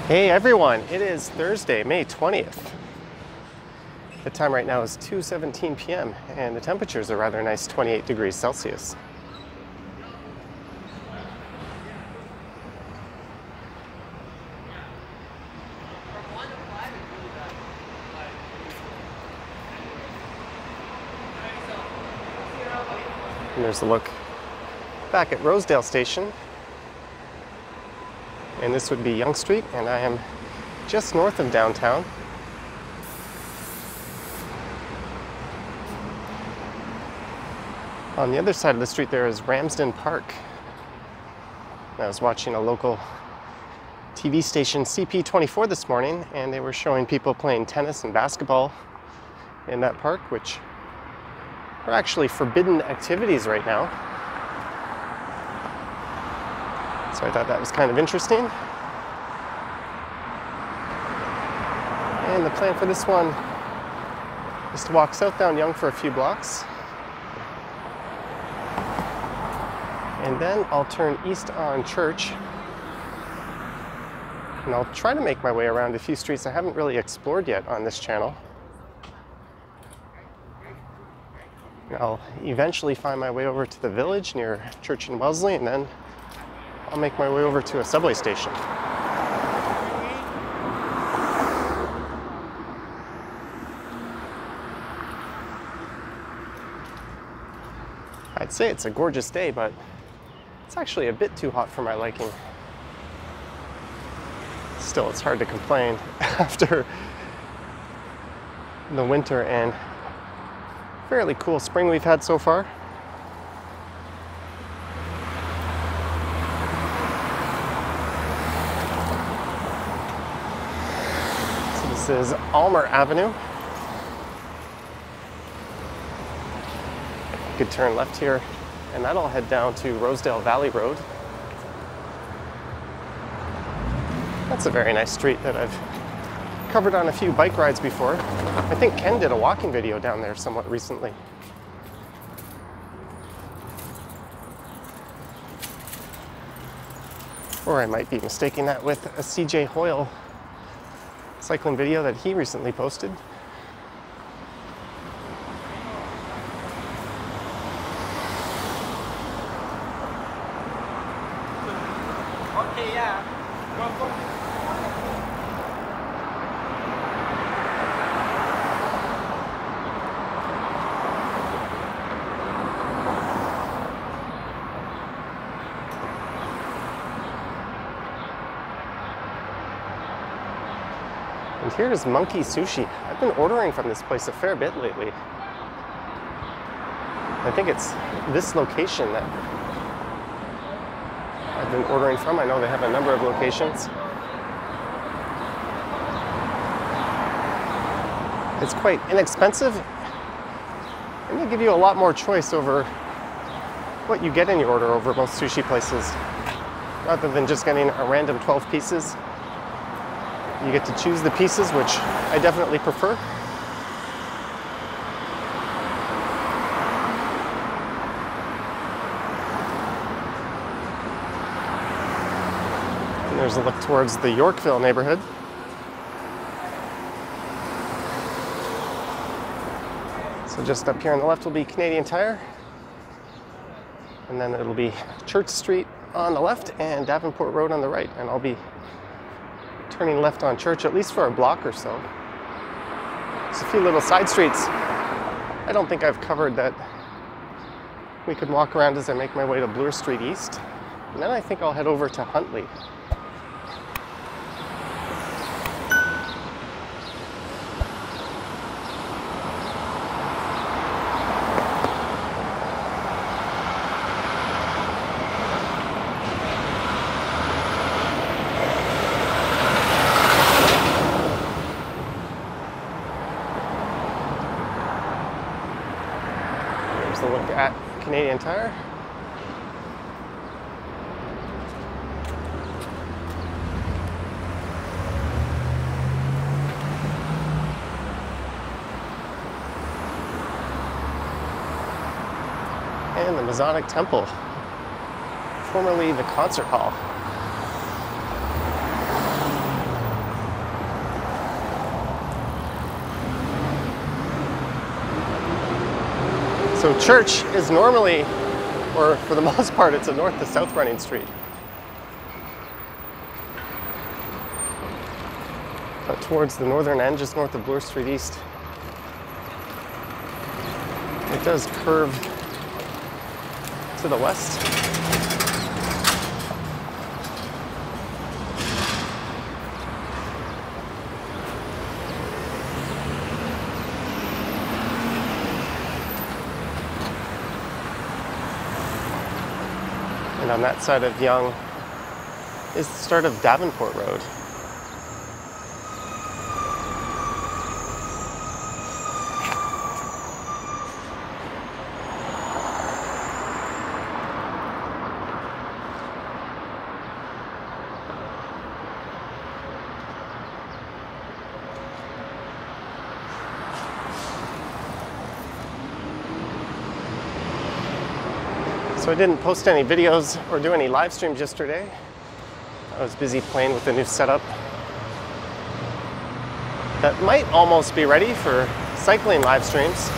Hey everyone, it is Thursday, May 20th. The time right now is 2:17 p.m. and the temperatures are rather nice, 28 degrees Celsius. And there's a look back at Rosedale Station. And this would be Yonge Street, and I am just north of downtown. On the other side of the street there is Ramsden Park. I was watching a local TV station, CP24, this morning, and they were showing people playing tennis and basketball in that park, which are actually forbidden activities right now. So I thought that was kind of interesting. And the plan for this one is to walk south down Yonge for a few blocks. And then I'll turn east on Church. And I'll try to make my way around a few streets I haven't really explored yet on this channel. And I'll eventually find my way over to the village near Church and Wellesley, and then I'll make my way over to a subway station. I'd say it's a gorgeous day, but it's actually a bit too hot for my liking. Still, it's hard to complain after the winter and fairly cool spring we've had so far. This is Almer Avenue. You could turn left here, and that'll head down to Rosedale Valley Road. That's a very nice street that I've covered on a few bike rides before. I think Ken did a walking video down there somewhat recently. Or I might be mistaking that with a CJ Hoyle cycling video that he recently posted. Okay, yeah. And here's Monkey Sushi. I've been ordering from this place a fair bit lately. I think it's this location that I've been ordering from. I know they have a number of locations. It's quite inexpensive, and they give you a lot more choice over what you get in your order over most sushi places. Rather than just getting a random 12 pieces, you get to choose the pieces, which I definitely prefer. And there's a look towards the Yorkville neighborhood. So just up here on the left will be Canadian Tire. And then it'll be Church Street on the left and Davenport Road on the right. And I'll be turning left on Church, at least for a block or so. There's a few little side streets I don't think I've covered that we could walk around as I make my way to Bloor Street East. And then I think I'll head over to Huntley. A look at Canadian Tire. And the Masonic Temple, formerly the concert hall. So Church is normally, or for the most part, it's a north to south running street. But towards the northern end, just north of Bloor Street East, it does curve to the west. And on that side of Yonge is the start of Davenport Road. So I didn't post any videos or do any live streams yesterday. I was busy playing with the new setup that might almost be ready for cycling live streams.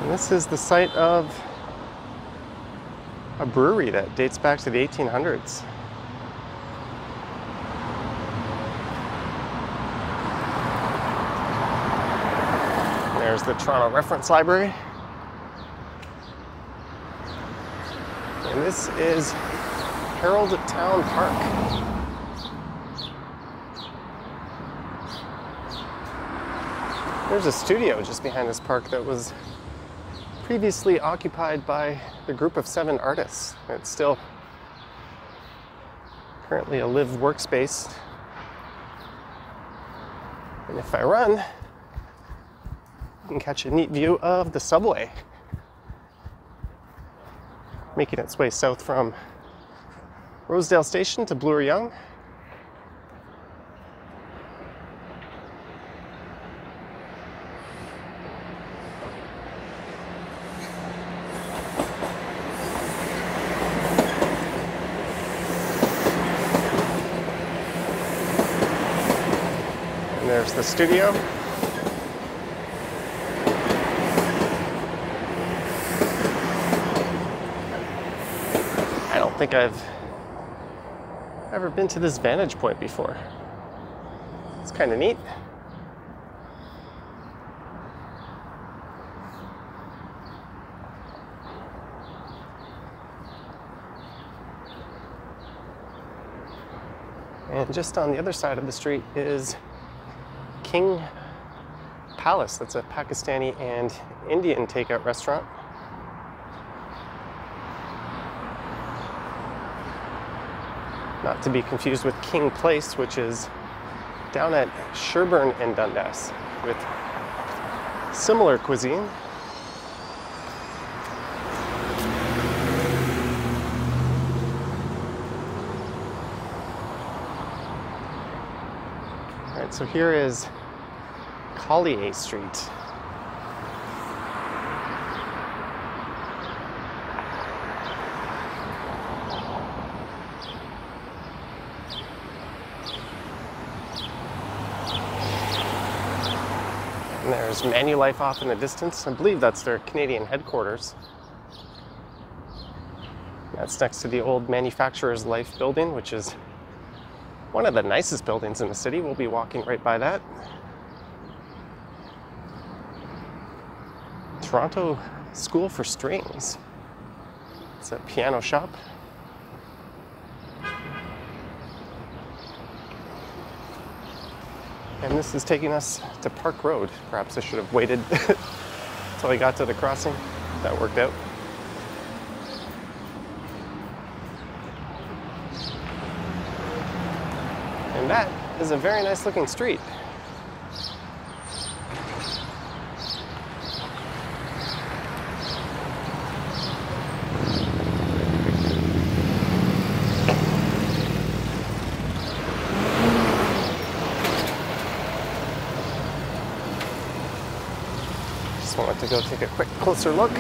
This is the site of a brewery that dates back to the 1800s. There's the Toronto Reference Library. And this is Herald Town Park. There's a studio just behind this park that was previously occupied by the group of 7 artists. It's still currently a live workspace. And if I run, you can catch a neat view of the subway making its way south from Rosedale Station to Bloor Yonge. There's the studio. I don't think I've ever been to this vantage point before. It's kind of neat. And just on the other side of the street is King Palace. That's a Pakistani and Indian takeout restaurant. Not to be confused with King Place, which is down at Sherburn and Dundas, with similar cuisine. All right, so here is Collier Street. And there's Manulife off in the distance. I believe that's their Canadian headquarters. That's next to the old Manufacturer's Life building, which is one of the nicest buildings in the city. We'll be walking right by that. Toronto School for Strings. It's a piano shop. And this is taking us to Park Road. Perhaps I should have waited until I got to the crossing. That worked out. And that is a very nice looking street. Just wanted to go take a quick closer look.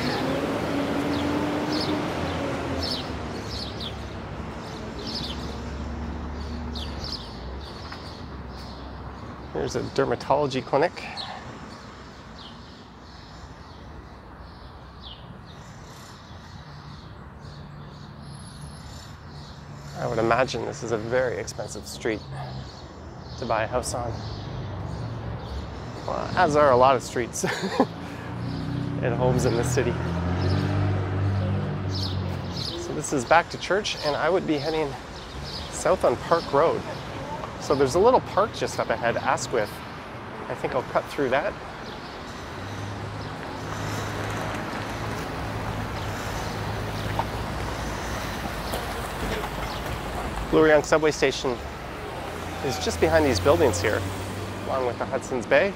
Here's a dermatology clinic. I would imagine this is a very expensive street to buy a house on. Well, as are a lot of streets and homes in this city. So this is back to church, and I would be heading south on Park Road. So there's a little park just up ahead, Asquith. I think I'll cut through that. Bloor Yonge subway station is just behind these buildings here, along with the Hudson's Bay.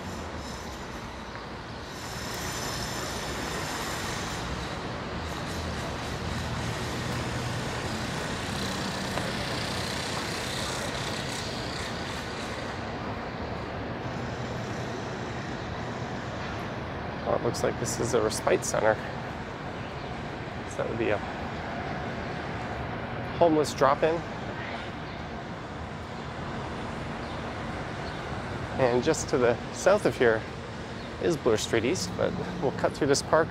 Well, it looks like this is a respite center. So that would be a homeless drop-in. And just to the south of here is Bloor Street East, but we'll cut through this park.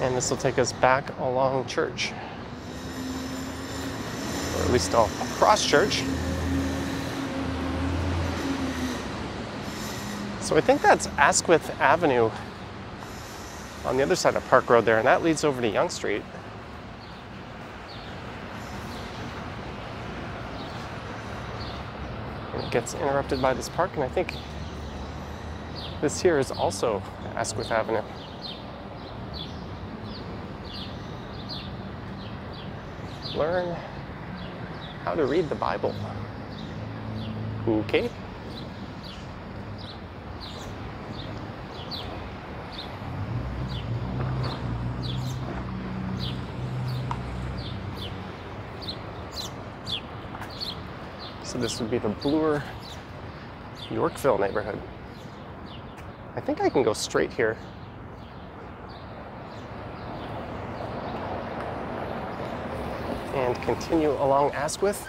And this will take us back along Church. Or at least I'll cross Church. So I think that's Asquith Avenue on the other side of Park Road there, and that leads over to Yonge Street. It gets interrupted by this park, and I think this here is also Asquith Avenue. Learn how to read the Bible. Okay. So this would be the Bloor, Yorkville neighborhood. I think I can go straight here. And continue along Asquith.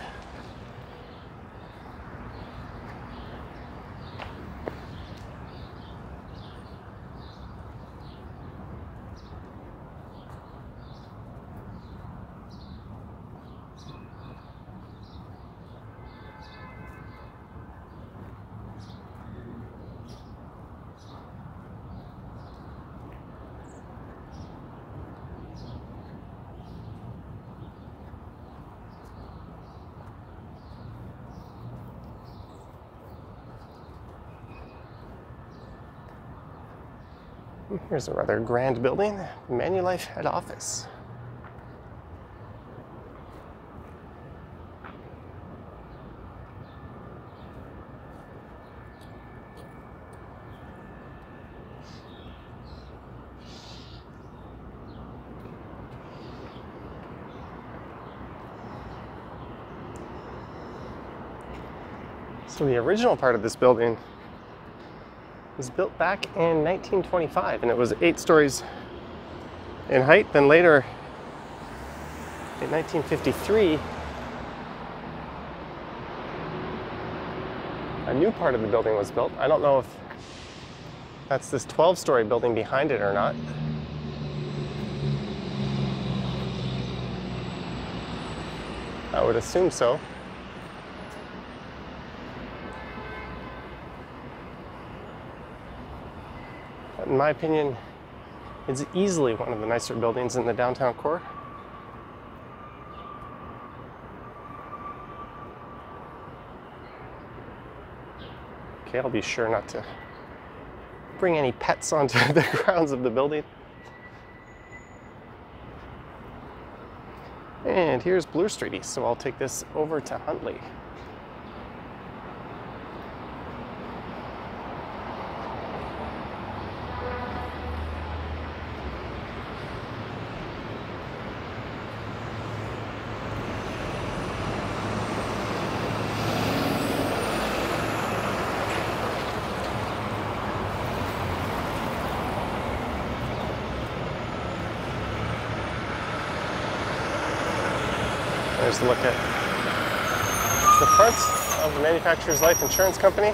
Here's a rather grand building, Manulife head office. So the original part of this building was built back in 1925, and it was 8 stories in height. Then later, in 1953, a new part of the building was built. I don't know if that's this 12-story building behind it or not. I would assume so. In my opinion, it's easily one of the nicer buildings in the downtown core. Okay, I'll be sure not to bring any pets onto the grounds of the building. And here's Bloor Street East, so I'll take this over to Huntley. There's a look at the front of the manufacturer's life insurance company.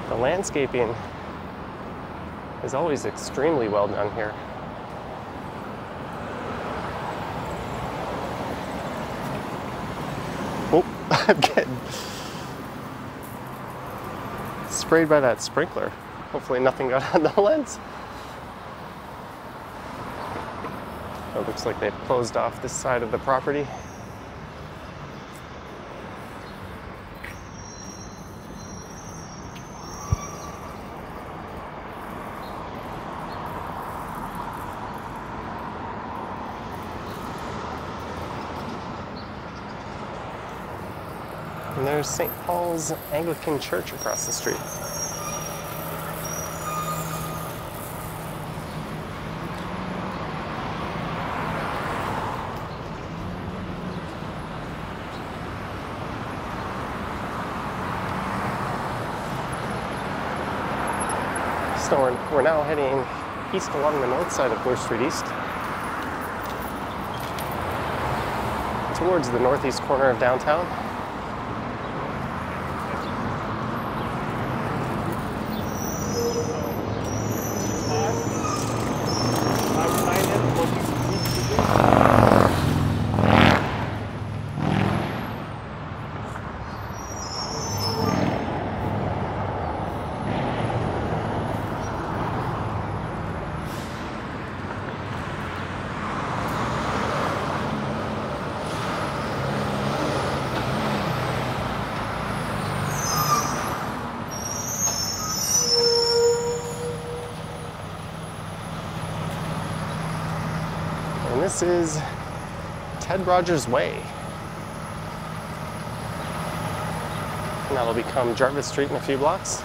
The landscaping is always extremely well done here. Oh, I'm getting sprayed by that sprinkler. Hopefully nothing got on the lens. It looks like they've closed off this side of the property. And there's St. Paul's Anglican Church across the street. So we're now heading east along the north side of Bloor Street East, towards the northeast corner of downtown. And this is Ted Rogers Way. And that'll become Jarvis Street in a few blocks.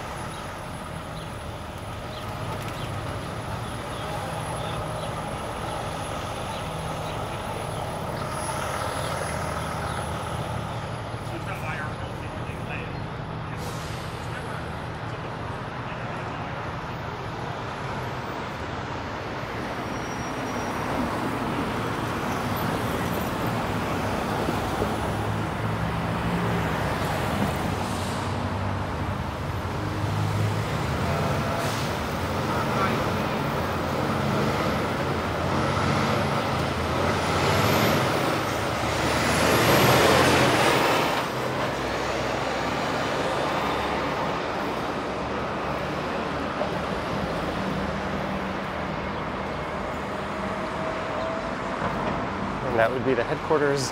And that would be the headquarters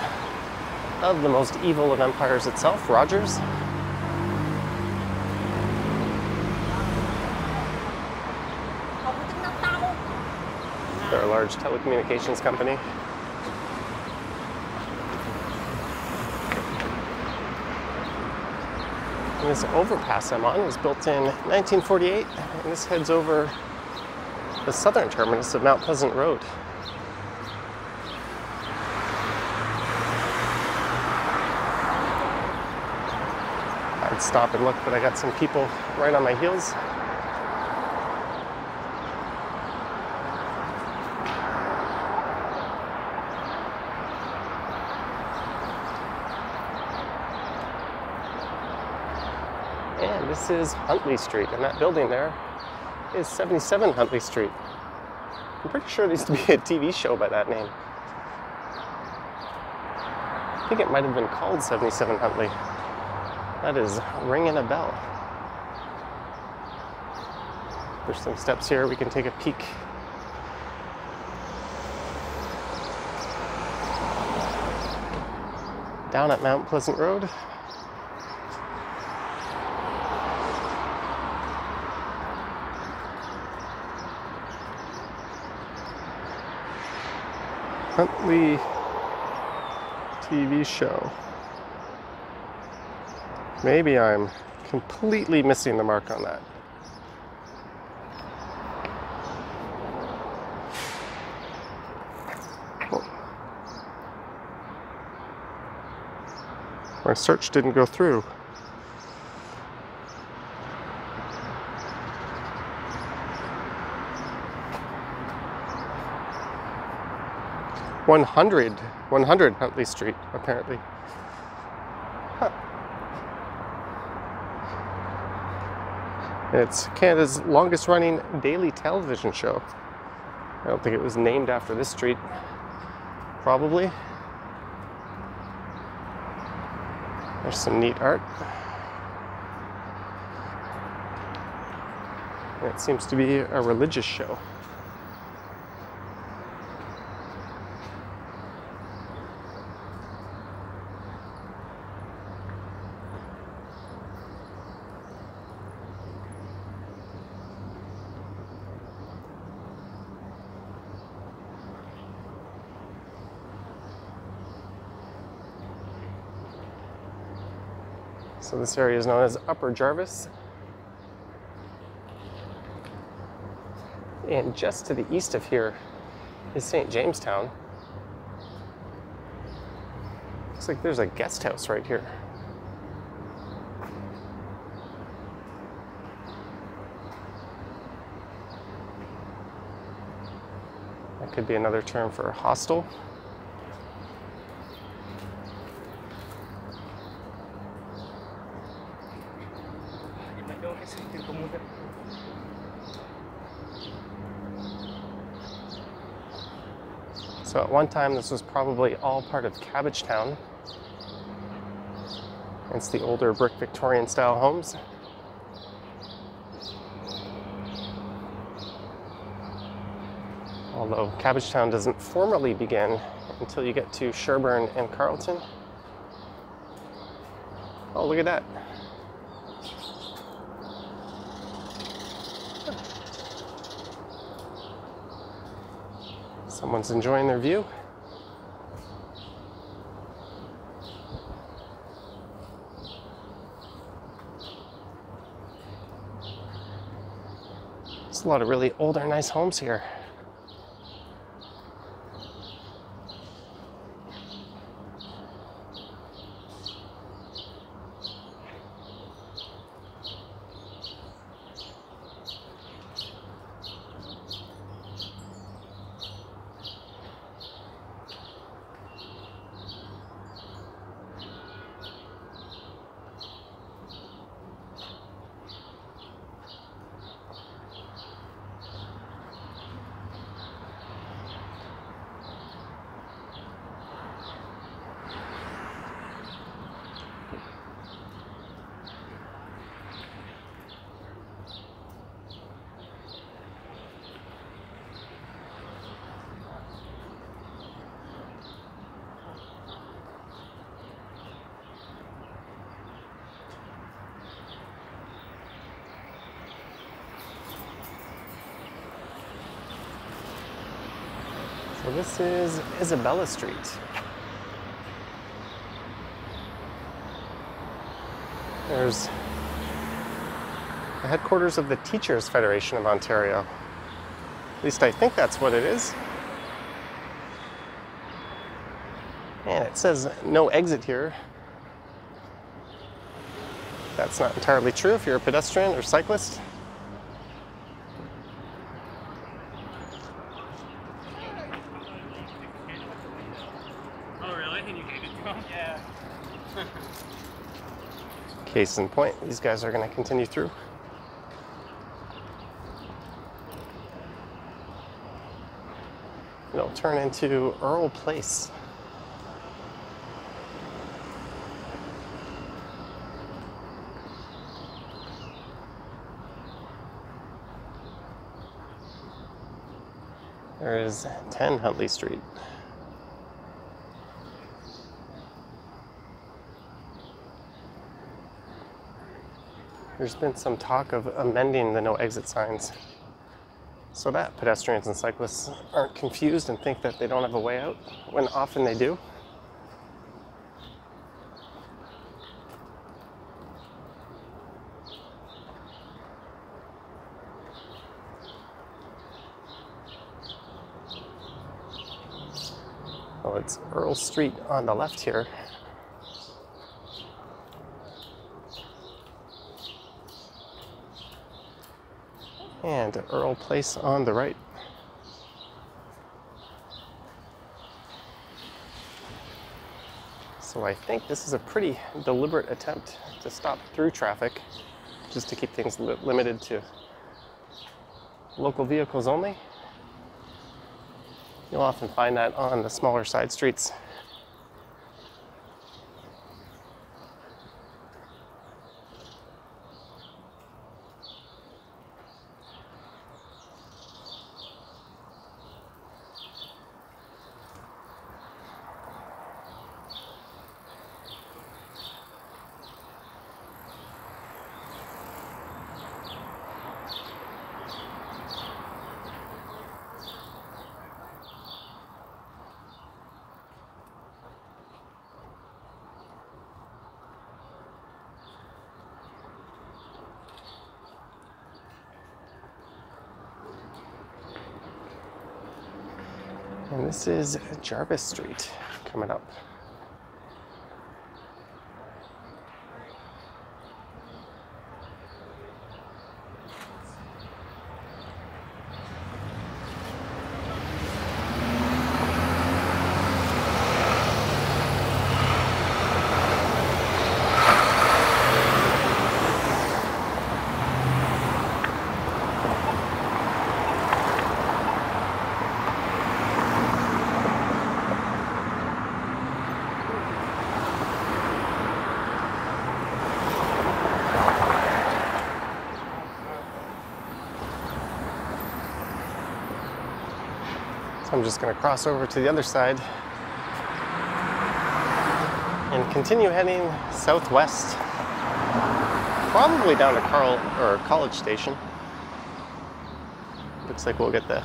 of the most evil of empires itself, Rogers. They're a large telecommunications company. And this overpass I'm on was built in 1948, and this heads over the southern terminus of Mount Pleasant Road. I'd stop and look, but I got some people right on my heels. And this is Huntley Street, and that building there is 77 Huntley Street. I'm pretty sure there used to be a TV show by that name. I think it might have been called 77 Huntley. That is ringing a bell. There's some steps here we can take a peek. Down at Mount Pleasant Road. Huntley TV show. Maybe I'm completely missing the mark on that. My search didn't go through. one hundred Huntley Street, apparently. Huh. It's Canada's longest running daily television show. I don't think it was named after this street. Probably. There's some neat art. It seems to be a religious show. So this area is known as Upper Jarvis. And just to the east of here is St. Jamestown. Looks like there's a guest house right here. That could be another term for hostel. So at one time this was probably all part of Cabbagetown. It's the older brick Victorian style homes. Although Cabbagetown doesn't formally begin until you get to Sherbourne and Carlton. Oh, look at that. Someone's enjoying their view. There's a lot of really older, nice homes here. So this is Isabella Street. There's the headquarters of the Teachers Federation of Ontario. At least I think that's what it is. And it says no exit here. That's not entirely true if you're a pedestrian or cyclist. Oh, really? And you gave it to him? Yeah. Case in point, these guys are going to continue through. It'll turn into Earl Place. There is 10 Huntley Street. There's been some talk of amending the no exit signs so that pedestrians and cyclists aren't confused and think that they don't have a way out, when often they do. Well, it's Earl Street on the left here. and Earl Place on the right. So I think this is a pretty deliberate attempt to stop through traffic, just to keep things limited to local vehicles only. You'll often find that on the smaller side streets. And this is Jarvis Street coming up. I'm just going to cross over to the other side and continue heading southwest, probably down to College Station. Looks like we'll get the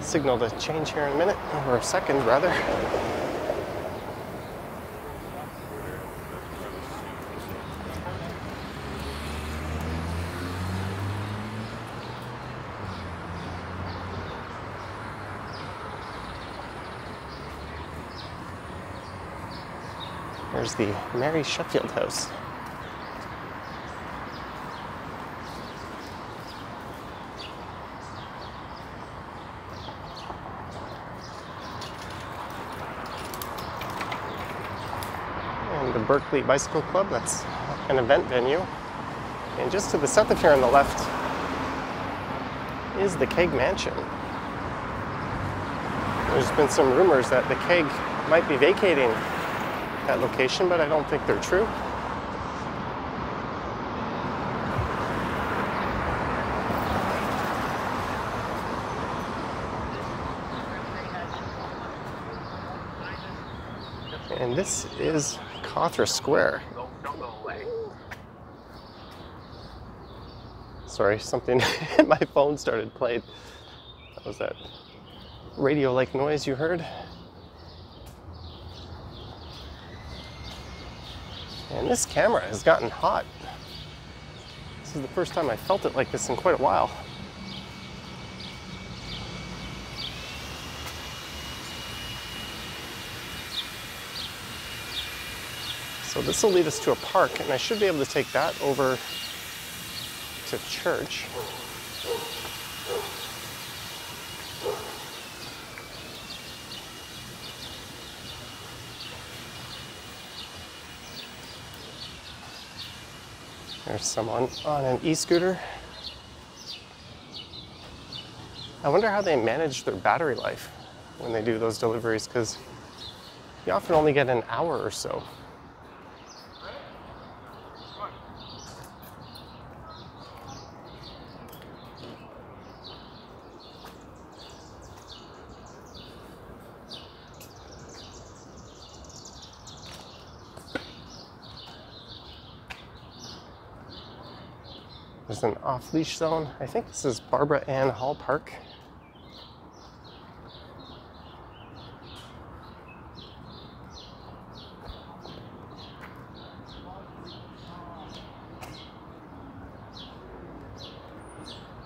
signal to change here in a minute, or a second rather. There's the Mary Sheffield House. And the Berkeley Bicycle Club, that's an event venue. And just to the south of here on the left is the Keg Mansion. There's been some rumors that the Keg might be vacating that location, but I don't think they're true. And this is Cawthra Square. Sorry, something in my phone started playing. That was that radio-like noise you heard. And this camera has gotten hot. This is the first time I felt it like this in quite a while. So this will lead us to a park, and I should be able to take that over to church. There's someone on an e-scooter. I wonder how they manage their battery life when they do those deliveries, because you often only get an hour or so. There's an off-leash zone. I think this is Barbara Ann Hall Park.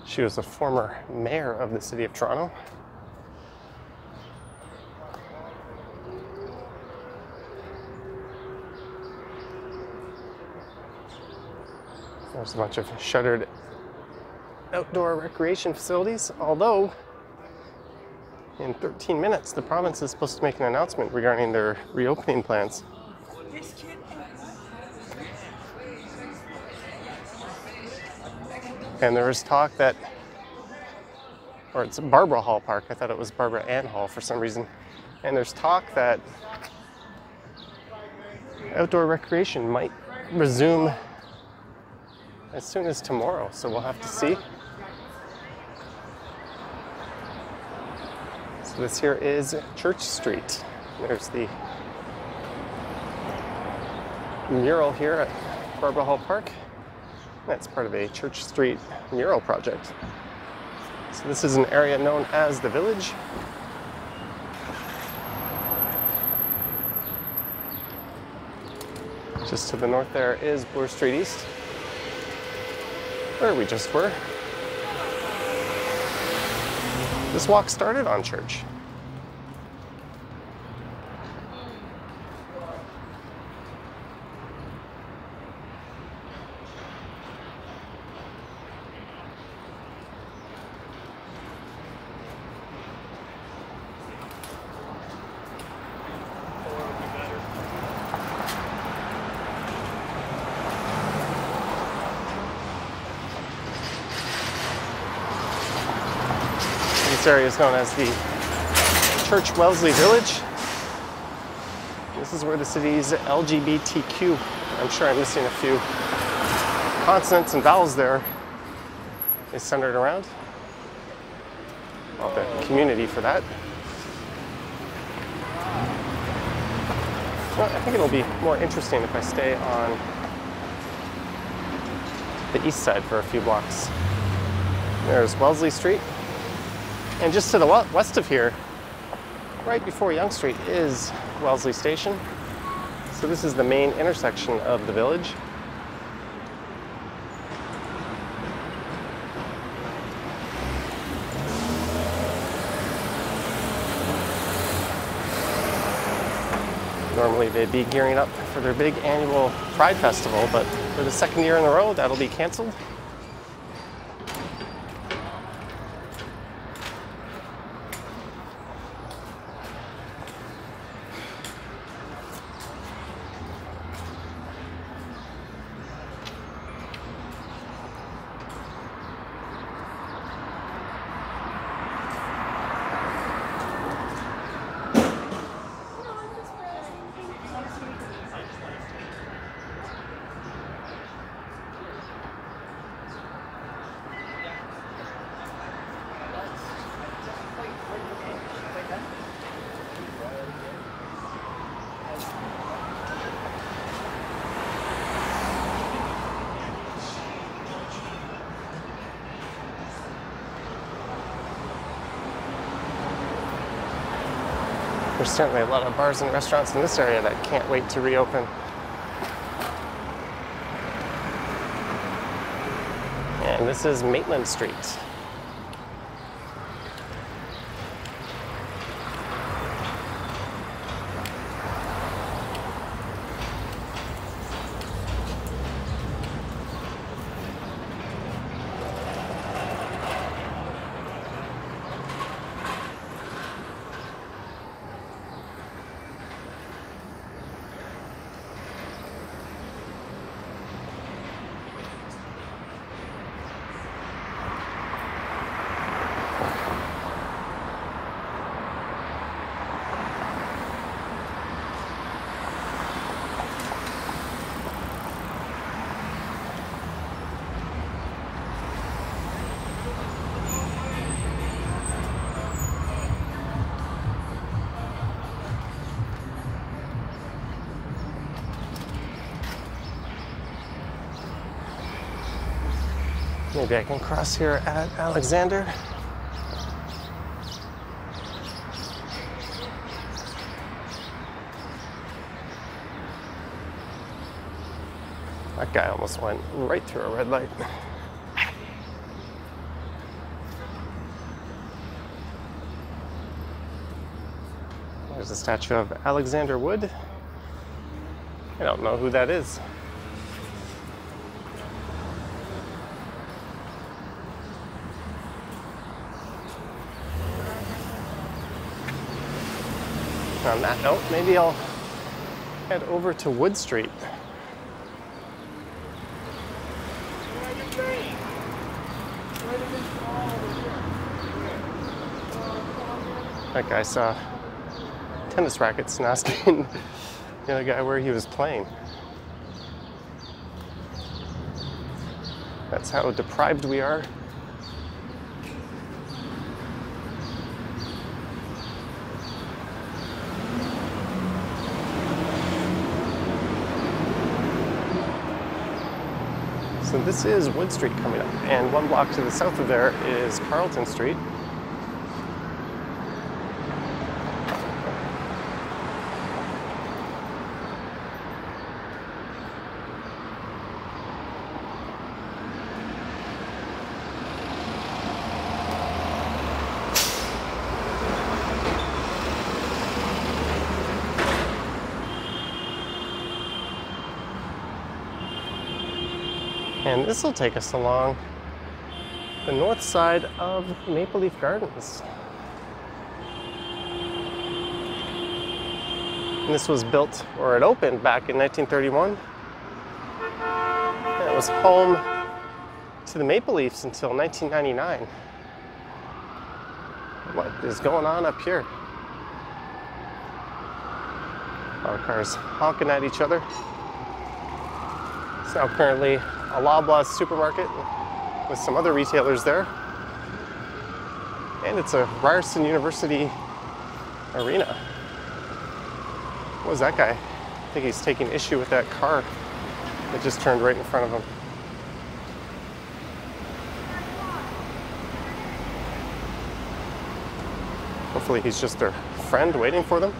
She was a former mayor of the city of Toronto. There's a bunch of shuttered outdoor recreation facilities, although in 13 minutes the province is supposed to make an announcement regarding their reopening plans. And there is talk that, or it's Barbara Hall Park, I thought it was Barbara Ann Hall for some reason, and there's talk that outdoor recreation might resume as soon as tomorrow, so we'll have to see. So this here is Church Street. There's the mural here at Barbara Hall Park. That's part of a Church Street mural project. So this is an area known as the Village. Just to the north there is Bloor Street East, where we just were. This walk started on Church. This area is known as the Church Wellesley Village. This is where the city's LGBTQ, I'm sure I'm missing a few consonants and vowels there, is centered around. Well, the community for that. Well, I think it'll be more interesting if I stay on the east side for a few blocks. There's Wellesley Street. And just to the west of here, right before Yonge Street, is Wellesley Station. So this is the main intersection of the village. Normally they'd be gearing up for their big annual Pride Festival, but for the second year in a row, that'll be canceled. There's certainly a lot of bars and restaurants in this area that can't wait to reopen. And this is Maitland Street. Maybe I can cross here at Alexander. That guy almost went right through a red light. There's a statue of Alexander Wood. I don't know who that is. on that note, maybe I'll head over to Wood Street. That guy saw tennis rackets and asking the other guy where he was playing. That's how deprived we are. So this is Wood Street coming up, and one block to the south of there is Carlton Street. And this will take us along the north side of Maple Leaf Gardens. And this was built, or it opened back in 1931. And it was home to the Maple Leafs until 1999. What is going on up here? A lot of cars honking at each other. It's now currently a Loblaws supermarket with some other retailers there. And it's a Ryerson University arena. What was that guy? I think he's taking issue with that car that just turned right in front of him. Hopefully he's just their friend waiting for them.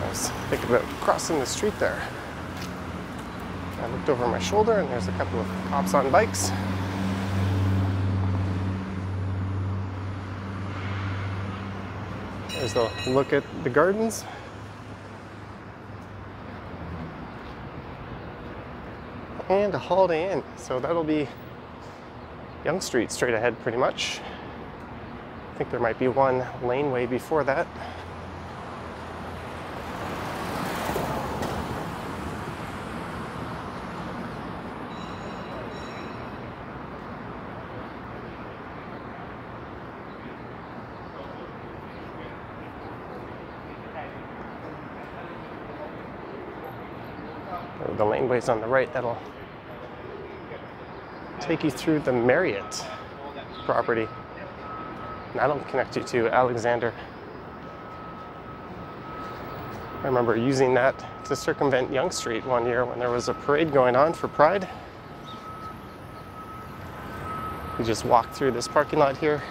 I was thinking about crossing the street there. I looked over my shoulder and there's a couple of cops on bikes. There's a look at the gardens. And a Holiday Inn. So that'll be Yonge Street straight ahead pretty much. I think there might be one laneway before that. The laneway's on the right. That'll take you through the Marriott property. And that'll connect you to Alexander. I remember using that to circumvent Yonge Street one year when there was a parade going on for Pride. You just walk through this parking lot here.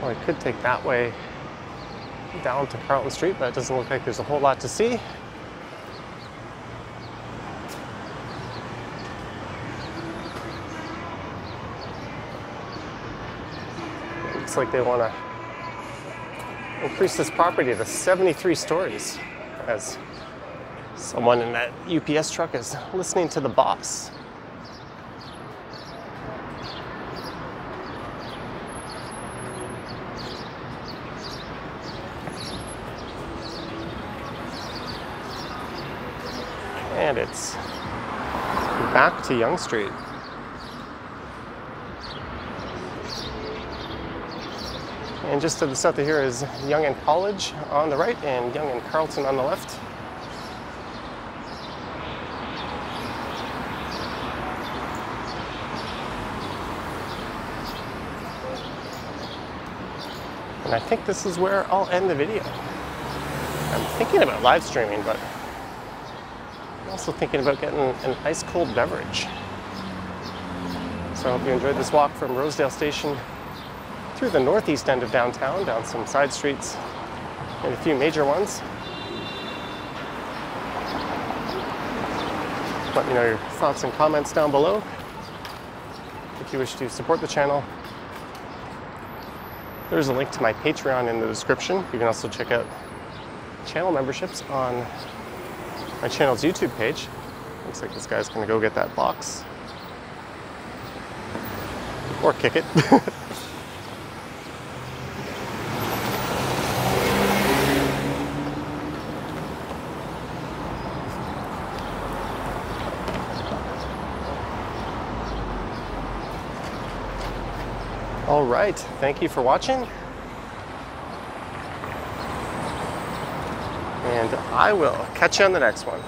Well, I could take that way down to Carlton Street, but it doesn't look like there's a whole lot to see. It looks like they want to increase this property to 73 stories, as someone in that UPS truck is listening to the boss. And it's back to Yonge Street. And just to the south of here is Yonge and College on the right and Yonge and Carlton on the left. And I think this is where I'll end the video. I'm thinking about live streaming, but I'm also thinking about getting an ice cold beverage. So I hope you enjoyed this walk from Rosedale Station through the northeast end of downtown, down some side streets and a few major ones. Let me know your thoughts and comments down below. If you wish to support the channel, there's a link to my Patreon in the description. You can also check out channel memberships on my channel's YouTube page. Looks like this guy's gonna go get that box. Or kick it. All right, thank you for watching. And I will catch you on the next one.